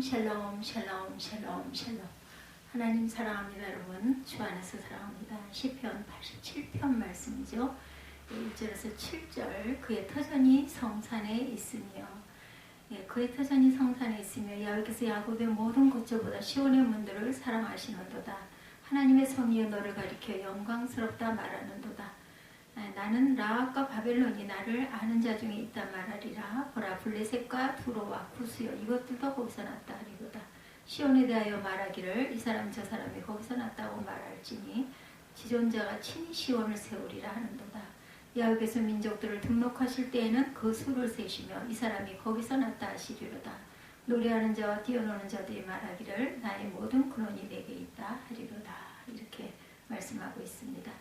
샬롬 샬롬 샬롬 샬롬. 하나님 사랑합니다. 여러분 주 안에서 사랑합니다. 시편 87편 말씀이죠. 1절에서 7절. 그의 터전이 성산에 있으며, 그의 터전이 성산에 있으며 야훼께서 야곱의 모든 거처보다 시온의 문들을 사랑하시는도다. 하나님의 성이여 너를 가리켜 영광스럽다 말하는도다. 나는 라합과 바벨론이 나를 아는 자 중에 있다 말하리라. 보라, 블레셋과 두로와 구스여 이것들도 거기서 났다 하리로다. 시온에 대하여 말하기를 이 사람 저 사람이 거기서 났다고 말할지니 지존자가 친히 시온을 세우리라 하는도다. 야훼께서 민족들을 등록하실 때에는 그 수를 세시며 이 사람이 거기서 났다 하시리로다. 노래하는 자와 뛰어노는 자들이 말하기를 나의 모든 근원이 내게 있다 하리로다. 이렇게 말씀하고 있습니다.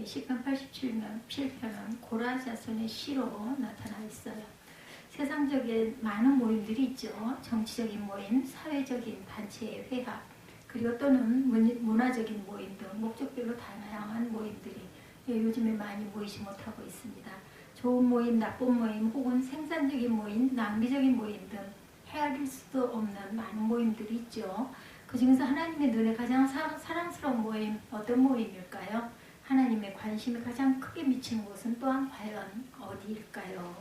시편 87편은 고라 자손의 시로 나타나 있어요. 세상적인 많은 모임들이 있죠. 정치적인 모임, 사회적인 단체의 회합, 그리고 또는 문화적인 모임 등 목적별로 다양한 모임들이 요즘에 많이 모이지 못하고 있습니다. 좋은 모임, 나쁜 모임, 혹은 생산적인 모임, 낭비적인 모임 등 헤아릴 수도 없는 많은 모임들이 있죠. 그 중에서 하나님의 눈에 가장 사랑스러운 모임, 어떤 모임일까요? 하나님의 관심이 가장 크게 미치는 곳은 또한 과연 어디일까요?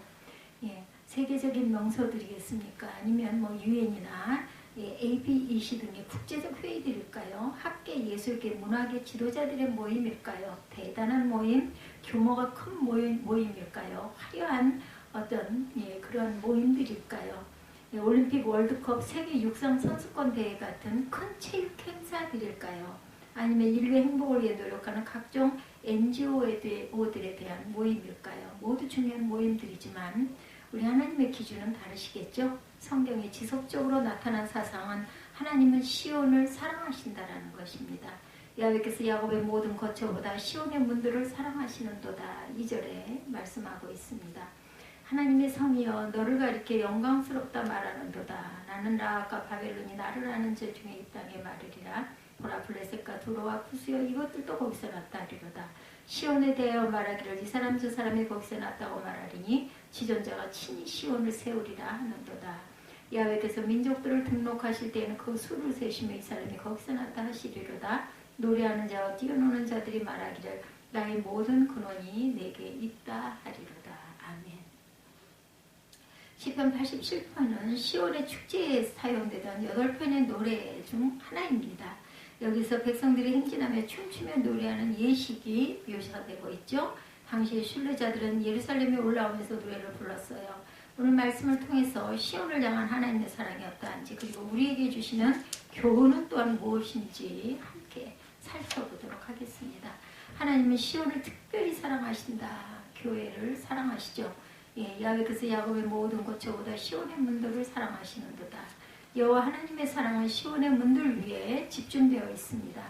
세계적인 명소들이겠습니까? 아니면 유엔이나 APEC 등의 국제적 회의들일까요? 학계, 예술계, 문화계 지도자들의 모임일까요? 대단한 모임, 규모가 큰 모임일까요? 화려한 어떤 그런 모임들일까요? 올림픽, 월드컵, 세계 육상 선수권 대회 같은 큰 체육 행사들일까요? 아니면 인류의 행복을 위해 노력하는 각종 NGO들에 대한 모임일까요? 모두 중요한 모임들이지만 우리 하나님의 기준은 다르시겠죠? 성경에 지속적으로 나타난 사상은 하나님은 시온을 사랑하신다라는 것입니다. 야훼께서 야곱의 모든 거처보다 시온의 문들을 사랑하시는도다. 2절에 말씀하고 있습니다. 하나님의 성이여 너를 가리켜 영광스럽다 말하는도다. 나는 라합과 바벨론이 나를 아는 자 중에 이 땅에 말하리라. 보라, 블레셋과 두로와 구스여 이것들도 거기서 났다 하리로다. 시온에 대하여 말하기를 이 사람 저 사람이 거기서 났다고 말하리니 지존자가 친히 시온을 세우리라 하는도다. 야훼께서 민족들을 등록하실 때에는 그 수를 세시며 이 사람이 거기서 났다 하시리로다. 노래하는 자와 뛰어노는 자들이 말하기를 나의 모든 근원이 내게 있다 하리로다. 아멘. 시편 87편은 시온의 축제에 사용되던 8편의 노래 중 하나입니다. 여기서 백성들이 행진하며 춤추며 노래하는 예식이 묘사가 되고 있죠. 당시의 순례자들은 예루살렘에 올라오면서 노래를 불렀어요. 오늘 말씀을 통해서 시온을 향한 하나님의 사랑이 어떠한지, 그리고 우리에게 주시는 교훈은 또한 무엇인지 함께 살펴보도록 하겠습니다. 하나님은 시온을 특별히 사랑하신다. 교회를 사랑하시죠. 야훼께서 야곱의 모든 거처보다 시온의 문들을 사랑하시는도다. 여호와 하나님의 사랑은 시온의 문들 위에 집중되어 있습니다.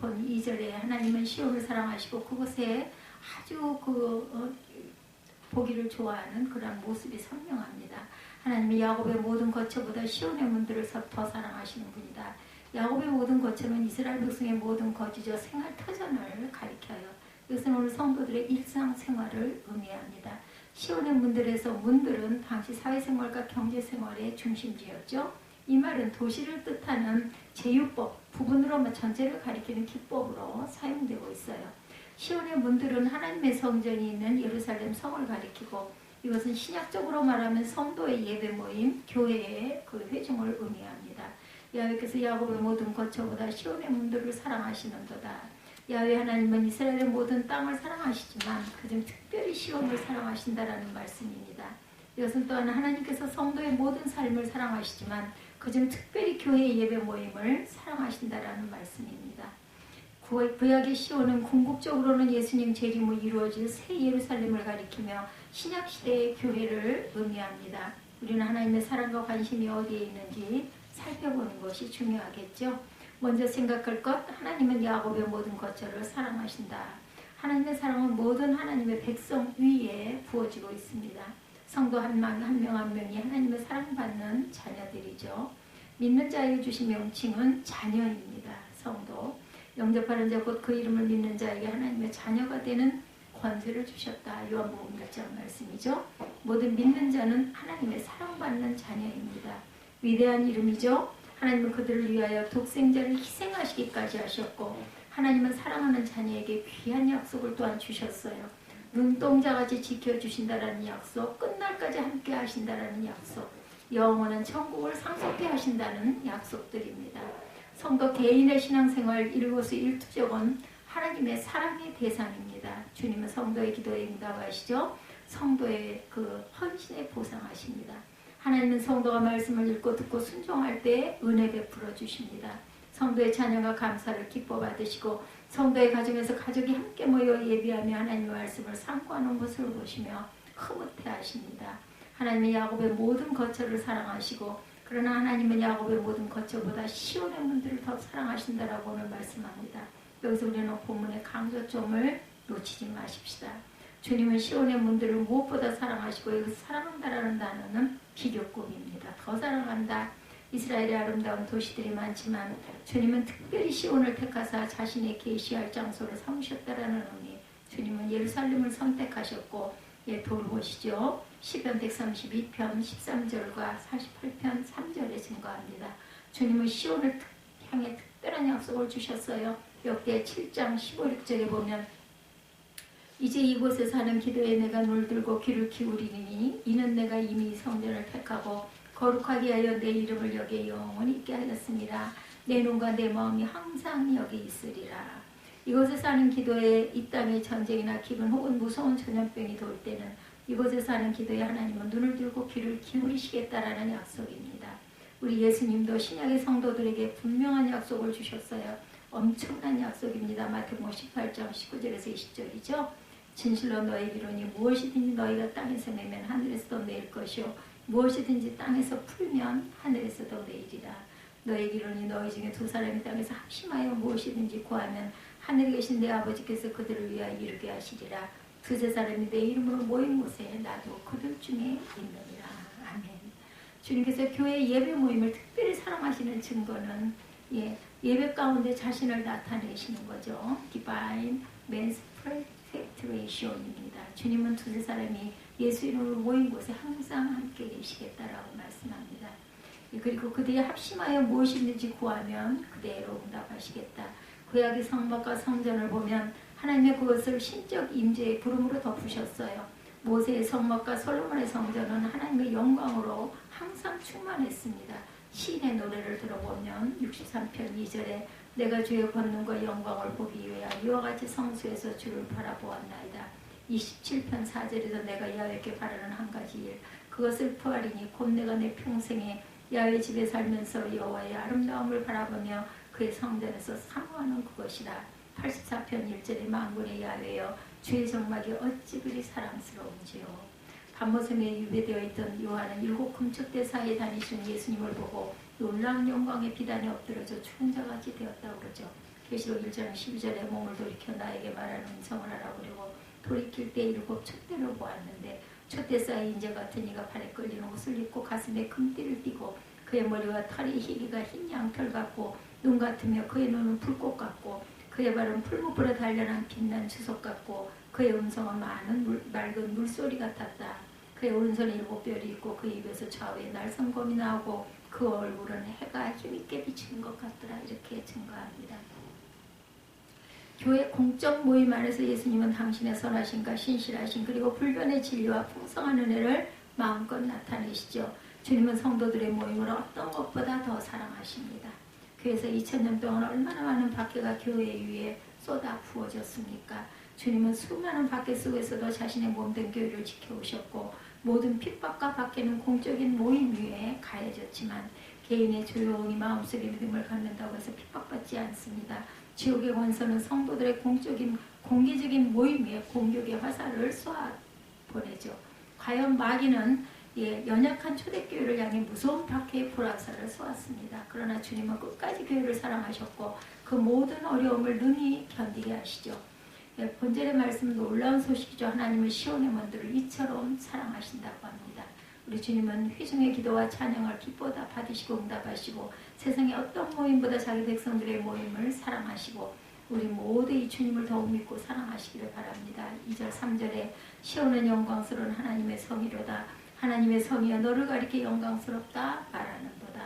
본 2절에 하나님은 시온을 사랑하시고 그곳에 아주 보기를 좋아하는 그런 모습이 선명합니다. 하나님은 야곱의 모든 거처보다 시온의 문들을 더 사랑하시는 분이다. 야곱의 모든 거처는 이스라엘 백성의 모든 거주저 생활 터전을 가리켜요. 이것은 오늘 성도들의 일상생활을 의미합니다. 시온의 문들에서 문들은 당시 사회생활과 경제생활의 중심지였죠. 이 말은 도시를 뜻하는 제유법, 부분으로 전체를 가리키는 기법으로 사용되고 있어요. 시온의 문들은 하나님의 성전이 있는 예루살렘 성을 가리키고 이것은 신약적으로 말하면 성도의 예배 모임, 교회의 그 회중을 의미합니다. 야훼께서 야곱의 모든 거처보다 시온의 문들을 사랑하시는도다. 야훼 하나님은 이스라엘의 모든 땅을 사랑하시지만 그중 특별히 시온을 사랑하신다라는 말씀입니다. 이것은 또한 하나님께서 성도의 모든 삶을 사랑하시지만 그중 특별히 교회의 예배 모임을 사랑하신다라는 말씀입니다. 구약의 시온은 궁극적으로는 예수님 재림으로 이루어질 새 예루살렘을 가리키며 신약시대의 교회를 의미합니다. 우리는 하나님의 사랑과 관심이 어디에 있는지 살펴보는 것이 중요하겠죠. 먼저 생각할 것, 하나님은 야곱의 모든 거처를 사랑하신다. 하나님의 사랑은 모든 하나님의 백성 위에 부어지고 있습니다. 성도 한 명이 하나님의 사랑받는 자녀들이죠. 믿는 자에게 주신 명칭은 자녀입니다. 성도. 영접하는 자 곧 그 이름을 믿는 자에게 하나님의 자녀가 되는 권세를 주셨다. 요한복음 1장 말씀이죠. 모든 믿는 자는 하나님의 사랑받는 자녀입니다. 위대한 이름이죠. 하나님은 그들을 위하여 독생자를 희생하시기까지 하셨고 하나님은 사랑하는 자녀에게 귀한 약속을 또한 주셨어요. 눈동자같이 지켜주신다라는 약속, 끝날까지 함께 하신다라는 약속, 영원한 천국을 상속케 하신다는 약속들입니다. 성도 개인의 신앙생활 일거수 일투족은 하나님의 사랑의 대상입니다. 주님은 성도의 기도에 응답하시죠. 성도의 그 헌신에 보상하십니다. 하나님은 성도가 말씀을 읽고 듣고 순종할 때 은혜 베풀어 주십니다. 성도의 자녀가 감사를 기뻐 받으시고 성도의 가정에서 가족이 함께 모여 예비하며 하나님의 말씀을 상고하는 것을 보시며 흐뭇해 하십니다. 하나님은 야곱의 모든 거처를 사랑하시고 그러나 하나님은 야곱의 모든 거처보다 시온의 문들을 더 사랑하신다라고 오늘 말씀합니다. 여기서 우리는 본문의 강조점을 놓치지 마십시다. 주님은 시온의 문들을 무엇보다 사랑하시고 여기서 사랑한다라는 단어는 비교급입니다. 더 사랑한다. 이스라엘의 아름다운 도시들이 많지만 주님은 특별히 시온을 택하사 자신의 계시할 장소를 삼으셨다라는 의미. 주님은 예루살렘을 선택하셨고 돌보시죠. 시편 132편 13절과 48편 3절에 증거합니다. 주님은 시온을 향해 특별한 약속을 주셨어요. 역대 7장 15, 16절에 보면 이제 이곳에 사는 기도에 내가 눈을 들고 귀를 기울이니 이는 내가 이미 성전을 택하고 거룩하게 하여 내 이름을 여기에 영원히 있게 하였습니다. 내 눈과 내 마음이 항상 여기 있으리라. 이곳에 사는 기도에 이 땅의 전쟁이나 기근 혹은 무서운 전염병이 돌 때는 이곳에 사는 기도에 하나님은 눈을 들고 귀를 기울이시겠다라는 약속입니다. 우리 예수님도 신약의 성도들에게 분명한 약속을 주셨어요. 엄청난 약속입니다. 마태복음 18장 19절에서 20절이죠. 진실로 너에게 이르노니 무엇이든지 너희가 땅에서 내면 하늘에서도 내릴 것이요 무엇이든지 땅에서 풀면 하늘에서도 내리리라. 너에게 이르노니 너희 중에 두 사람이 땅에서 합심하여 무엇이든지 구하면 하늘에 계신 내 아버지께서 그들을 위하여 이루게 하시리라. 두세 사람이 내 이름으로 모인 곳에 나도 그들 중에 있느니라. 아멘. 주님께서 교회 예배 모임을 특별히 사랑하시는 증거는 예배 가운데 자신을 나타내시는 거죠. Divine Manifestation입니다. 주님은 두세 사람이 예수 이름으로 모인 곳에 항상 함께 계시겠다라고 말씀합니다. 그리고 그들이 합심하여 무엇이든지 구하면 그대로 응답하시겠다. 구약의 성막과 성전을 보면 하나님의 그것을 신적 임재의 부름으로 덮으셨어요. 모세의 성막과 솔로몬의 성전은 하나님의 영광으로 항상 충만했습니다. 시인의 노래를 들어보면 63편 2절에 내가 주의 권능과 영광을 보기 위하여 이와 같이 성수에서 주를 바라보았나이다. 27편 4절에서 내가 야훼께 바라는 한 가지 일 그것을 포하리니 곧 내가 내 평생에 야훼 집에 살면서 여호와의 아름다움을 바라보며 그의 성전에서 사모하는 그것이라. 84편 1절에 만군의 야훼여 주의 정막이 어찌 그리 사랑스러운지요. 밤모섬에 유배되어 있던 요한은 7 금축대 사이에 다니시는 예수님을 보고 놀라운 영광의 비단에 엎드려져 죽은 자같이 되었다고 그러죠. 계시록 1장 12절에 몸을 돌이켜 나에게 말하는 음성을 알아보려고 돌이킬 때 7 촛대를 보았는데 촛대 사이 인자 같은 이가 발에 끌리는 옷을 입고 가슴에 금띠를 띠고 그의 머리와 털이 희기가 흰 양털 같고 눈 같으며 그의 눈은 불꽃 같고 그의 발은 풀무불에 단련한 빛난 주석 같고 그의 음성은 맑은 물소리 같았다. 그의 오른손에 7뼈리 있고 그 입에서 좌우에 날성검이 나오고 그 얼굴은 해가 힘있게 비치는 것 같더라. 이렇게 증거합니다. 교회 공적 모임 안에서 예수님은 당신의 선하심과 신실하심 그리고 불변의 진리와 풍성한 은혜를 마음껏 나타내시죠. 주님은 성도들의 모임을 어떤 것보다 더 사랑하십니다. 교회에서 2000년 동안 얼마나 많은 박해가 교회 위에 쏟아 부어졌습니까? 주님은 수많은 박해 속에서도 자신의 몸된 교회를 지켜오셨고 모든 핍박과 박해는 공적인 모임 위에 가해졌지만 개인의 조용히 마음속에 믿음을 갖는다고 해서 핍박받지 않습니다. 지옥의 권세는 성도들의 공개적인 모임 위에 공격의 화살을 쏘아 보내죠. 과연 마귀는 연약한 초대교회를 향해 무서운 박해의 불화살을 쏘았습니다. 그러나 주님은 끝까지 교회를 사랑하셨고 그 모든 어려움을 능히 견디게 하시죠. 본절의 말씀은 놀라운 소식이죠. 하나님은 시온의 문들을 이처럼 사랑하신다고 합니다. 우리 주님은 회중의 기도와 찬양을 기뻐다 받으시고 응답하시고 세상의 어떤 모임보다 자기 백성들의 모임을 사랑하시고 우리 모두 이 주님을 더욱 믿고 사랑하시기를 바랍니다. 2절 3절에 시온은 영광스러운 하나님의 성이로다. 하나님의 성이여 너를 가리켜 영광스럽다 말하는도다.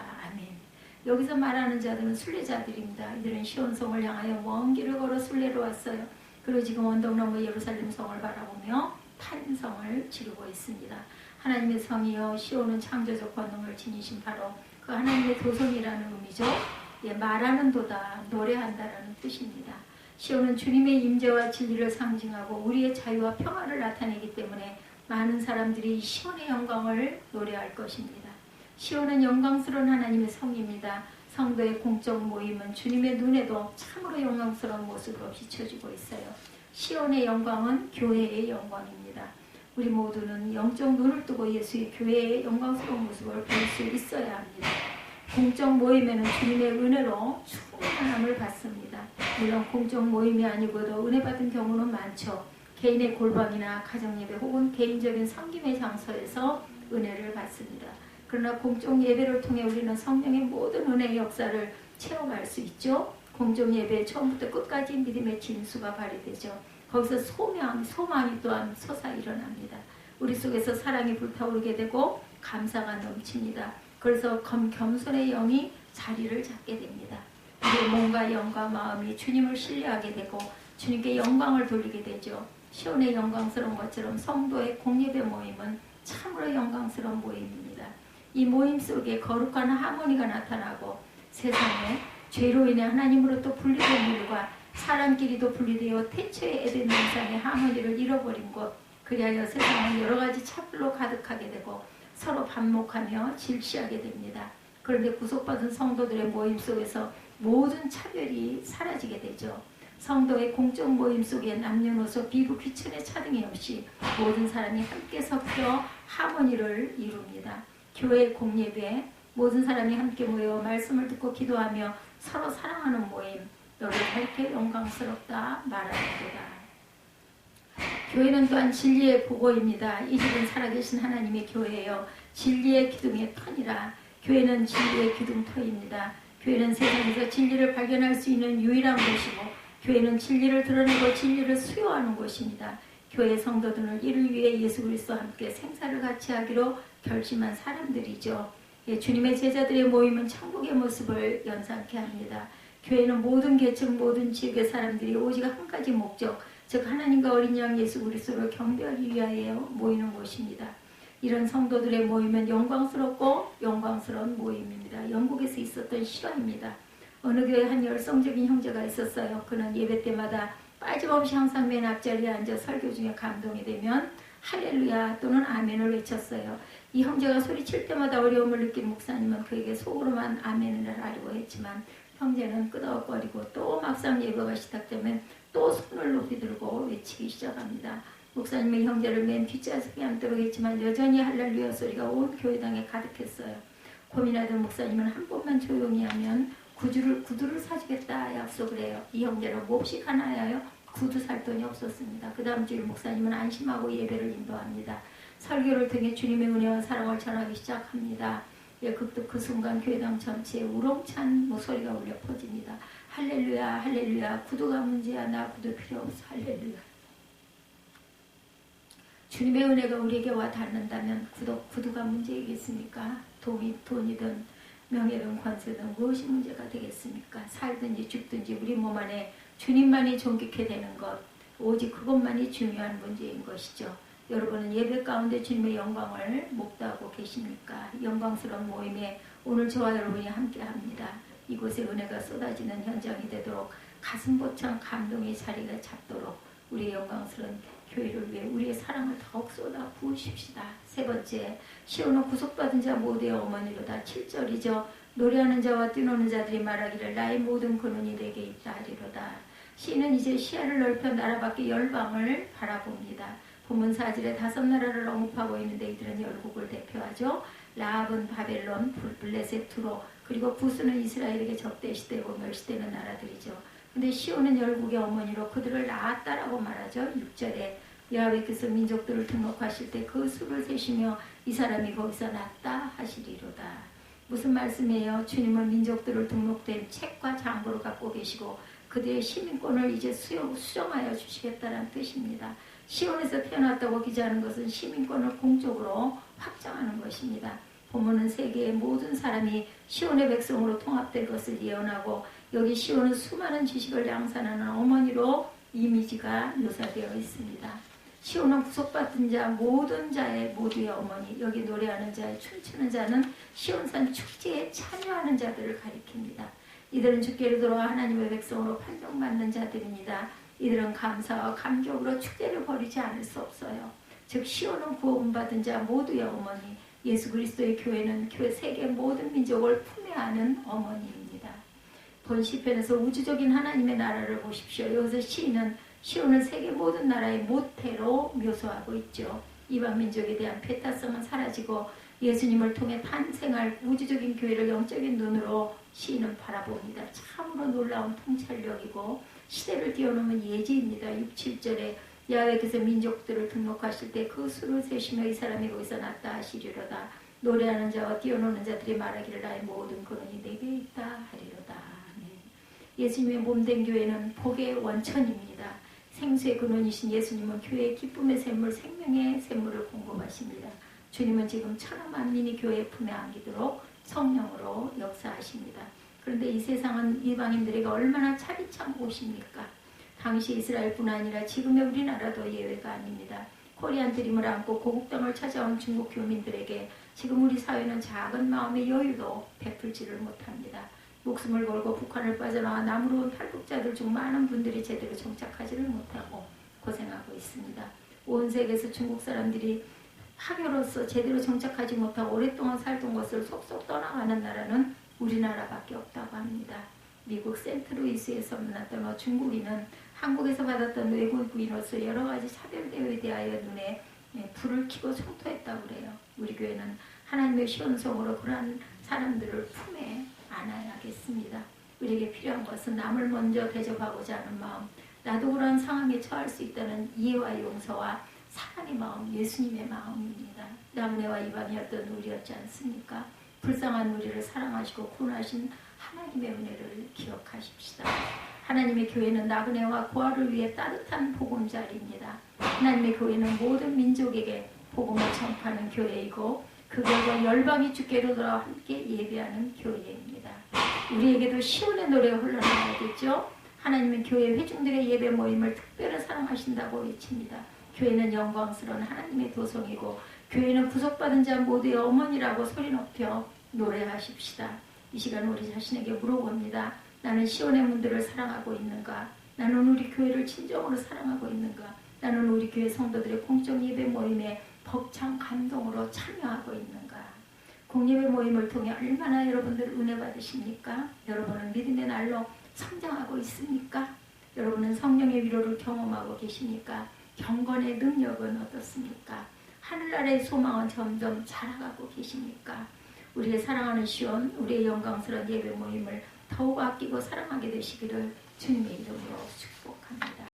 여기서 말하는 자들은 순례자들입니다. 이들은 시온성을 향하여 먼 길을 걸어 순례로 왔어요. 그리고 지금 언덕 너머 예루살렘 성을 바라보며 탄성을 지르고 있습니다. 하나님의 성이여, 시온은 창조적 권능을 지니신 바로 그 하나님의 도성이라는 의미죠. 예, 말하는 도다, 노래한다라는 뜻입니다. 시온은 주님의 임재와 진리를 상징하고 우리의 자유와 평화를 나타내기 때문에 많은 사람들이 시온의 영광을 노래할 것입니다. 시온은 영광스러운 하나님의 성입니다. 성도의 공적 모임은 주님의 눈에도 참으로 영광스러운 모습으로 비춰지고 있어요. 시온의 영광은 교회의 영광입니다. 우리 모두는 영적 눈을 뜨고 예수의 교회의 영광스러운 모습을 볼 수 있어야 합니다. 공적 모임에는 주님의 은혜로 충만함을 받습니다. 물론 공적 모임이 아니고도 은혜 받은 경우는 많죠. 개인의 골방이나 가정예배 혹은 개인적인 섬김의 장소에서 은혜를 받습니다. 그러나 공적 예배를 통해 우리는 성령의 모든 은혜의 역사를 체험할 수 있죠. 공적 예배 처음부터 끝까지 믿음의 진수가 발휘되죠. 거기서 소망이 또한 솟아 일어납니다. 우리 속에서 사랑이 불타오르게 되고 감사가 넘칩니다. 그래서 겸손의 영이 자리를 잡게 됩니다. 우리의 몸과 영과 마음이 주님을 신뢰하게 되고 주님께 영광을 돌리게 되죠. 시온의 영광스러운 것처럼 성도의 공예배 모임은 참으로 영광스러운 모임입니다. 이 모임 속에 거룩한 하모니가 나타나고 세상에 죄로 인해 하나님으로부터 분리된 일과 사람끼리도 분리되어 태초의 에덴 동산의 하모니를 잃어버린 것, 그리하여 세상은 여러 가지 차별로 가득하게 되고 서로 반목하며 질시하게 됩니다. 그런데 구속받은 성도들의 모임 속에서 모든 차별이 사라지게 되죠. 성도의 공적 모임 속에 남녀노소 비구 귀천의 차등이 없이 모든 사람이 함께 섞여 하모니를 이룹니다. 교회 공예배 모든 사람이 함께 모여 말씀을 듣고 기도하며 서로 사랑하는 모임, 너를 밝게 영광스럽다 말하는도다. 교회는 또한 진리의 보고입니다. 이 집은 살아계신 하나님의 교회예요. 진리의 기둥의 터니라. 교회는 진리의 기둥터입니다. 교회는 세상에서 진리를 발견할 수 있는 유일한 곳이고 교회는 진리를 드러내고 진리를 수요하는 곳입니다. 교회 성도들은 이를 위해 예수 그리스도와 함께 생사를 같이 하기로 결심한 사람들이죠. 예, 주님의 제자들의 모임은 천국의 모습을 연상케 합니다. 교회는 모든 계층 모든 지역의 사람들이 오직 한 가지 목적, 즉 하나님과 어린 양 예수 그리스도를 경배하기 위하여 모이는 곳입니다. 이런 성도들의 모임은 영광스럽고 영광스러운 모임입니다. 영국에서 있었던 실화입니다. 어느 교회에 한 열성적인 형제가 있었어요. 그는 예배 때마다 빠짐없이 항상 맨 앞자리에 앉아 설교 중에 감동이 되면 할렐루야 또는 아멘을 외쳤어요. 이 형제가 소리칠 때마다 어려움을 느낀 목사님은 그에게 속으로만 아멘을 하려고 했지만 형제는 끄덕거리고 또 막상 예배가 시작되면 또 손을 높이 들고 외치기 시작합니다. 목사님의 형제를 맨 뒷좌석에 앉도록 했지만 여전히 할렐루야 소리가 온 교회당에 가득했어요. 고민하던 목사님은 한 번만 조용히 하면 구두를 사주겠다 약속을 해요. 이 형제는 몹시 가난하여 구두 살 돈이 없었습니다. 그 다음 주일 목사님은 안심하고 예배를 인도합니다. 설교를 통해 주님의 은혜와 사랑을 전하기 시작합니다. 예, 그 순간 교회당 전체에 우렁찬 목소리가 울려 퍼집니다. 할렐루야 할렐루야 구두가 문제야 나 구두 필요 없어 할렐루야. 주님의 은혜가 우리에게 와 닿는다면 구두가 문제이겠습니까? 돈이든 명예든 권세든 무엇이 문제가 되겠습니까? 살든지 죽든지 우리 몸 안에 주님만이 존귀케 되는 것, 오직 그것만이 중요한 문제인 것이죠. 여러분은 예배 가운데 주님의 영광을 목도하고 계십니까? 영광스러운 모임에 오늘 저와 여러분이 함께합니다. 이곳에 은혜가 쏟아지는 현장이 되도록 가슴 벅찬 감동의 자리가 잡도록 우리의 영광스러운 교회를 위해 우리의 사랑을 더욱 쏟아 부으십시다. 세 번째, 시온은 구속받은 자 모두의 어머니로다. 7절이죠. 노래하는 자와 뛰노는 자들이 말하기를 나의 모든 근원이 내게 있다 하리로다. 시인은 이제 시야를 넓혀 나라 밖의 열방을 바라봅니다. 본문 4절에 5나라를 언급하고 있는데 이들은 열국을 대표하죠. 라합은 바벨론, 블레셋, 두로, 그리고 부스는 이스라엘에게 적대시되고 멸시되는 나라들이죠. 근데 시온은 열국의 어머니로 그들을 낳았다라고 말하죠. 6절에 여호와께서 민족들을 등록하실 때 그 수를 세시며 이 사람이 거기서 낳았다 하시리로다. 무슨 말씀이에요? 주님은 민족들을 등록된 책과 장부를 갖고 계시고 그들의 시민권을 이제 수정하여 주시겠다는 뜻입니다. 시온에서 태어났다고 기재하는 것은 시민권을 공적으로 확정하는 것입니다. 본문은 세계의 모든 사람이 시온의 백성으로 통합될 것을 예언하고 여기 시온은 수많은 지식을 양산하는 어머니로 이미지가 묘사되어 있습니다. 시온은 구속받은 자 모든 자의 모두의 어머니, 여기 노래하는 자, 춤추는 자는 시온산 축제에 참여하는 자들을 가리킵니다. 이들은 주께로 돌아와 하나님의 백성으로 판정받는 자들입니다. 이들은 감사와 감격으로 축제를 벌이지 않을 수 없어요. 즉 시온은 구원받은 자 모두의 어머니, 예수 그리스도의 교회는 세계 모든 민족을 품에 안은 어머니입니다. 본 시편에서 우주적인 하나님의 나라를 보십시오. 여기서 시인은 시온을 세계 모든 나라의 모태로 묘사하고 있죠. 이방 민족에 대한 배타성은 사라지고 예수님을 통해 탄생할 우주적인 교회를 영적인 눈으로 시인은 바라봅니다. 참으로 놀라운 통찰력이고 시대를 뛰어넘은 예지입니다. 6, 7절에 야훼께서 민족들을 등록하실 때 그 수를 세시며 이 사람이 거기서 났다 하시리로다. 노래하는 자와 뛰어노는 자들이 말하기를 나의 모든 근원이 내게 있다 하리로다. 예수님의 몸된 교회는 복의 원천입니다. 생수의 근원이신 예수님은 교회의 기쁨의 샘물, 생명의 샘물을 공급하십니다. 주님은 지금 천하 만민이 교회의 품에 안기도록 성령으로 역사하십니다. 그런데 이 세상은 이방인들에게 얼마나 차디찬 곳입니까? 당시 이스라엘뿐 아니라 지금의 우리나라도 예외가 아닙니다. 코리안 드림을 안고 고국 땅을 찾아온 중국 교민들에게 지금 우리 사회는 작은 마음의 여유도 베풀지를 못합니다. 목숨을 걸고 북한을 빠져나와 남으로 온 탈북자들 중 많은 분들이 제대로 정착하지를 못하고 고생하고 있습니다. 온 세계에서 중국 사람들이 학교로서 제대로 정착하지 못하고 오랫동안 살던 것을 속속 떠나가는 나라는 우리나라밖에 없다고 합니다. 미국 센트루이스에서 만났던 중국인은 한국에서 받았던 외국인으로서 여러 가지 차별대우에 대하여 눈에 불을 켜고 청토했다고 그래요. 우리 교회는 하나님의 시온성으로 그러한 사람들을 품에 안아야겠습니다. 우리에게 필요한 것은 남을 먼저 대접하고자 하는 마음, 나도 그런 상황에 처할 수 있다는 이해와 용서와 사랑의 마음, 예수님의 마음입니다. 나그네와 이방이었던 우리였지 않습니까? 불쌍한 우리를 사랑하시고 구원하신 하나님의 은혜를 기억하십시다. 하나님의 교회는 나그네와 고아를 위해 따뜻한 보금자리입니다. 하나님의 교회는 모든 민족에게 복음을 전파하는 교회이고 그 결과 열방이 주께로 돌아와 함께 예배하는 교회입니다. 우리에게도 시온의 노래가 흘러나와야겠죠. 하나님은 교회 회중들의 예배 모임을 특별히 사랑하신다고 외칩니다. 교회는 영광스러운 하나님의 도성이고 교회는 구속받은 자 모두의 어머니라고 소리 높여 노래하십시다. 이 시간 우리 자신에게 물어봅니다. 나는 시온의 문들을 사랑하고 있는가? 나는 우리 교회를 진정으로 사랑하고 있는가? 나는 우리 교회 성도들의 공적 예배 모임에 벅찬 감동으로 참여하고 있는가? 공예배 모임을 통해 얼마나 여러분들 은혜 받으십니까? 여러분은 믿음의 날로 성장하고 있습니까? 여러분은 성령의 위로를 경험하고 계십니까? 경건의 능력은 어떻습니까? 하늘나라의 소망은 점점 자라가고 계십니까? 우리의 사랑하는 시온, 우리의 영광스러운 예배 모임을 더욱 아끼고 사랑하게 되시기를 주님의 이름으로 축복합니다.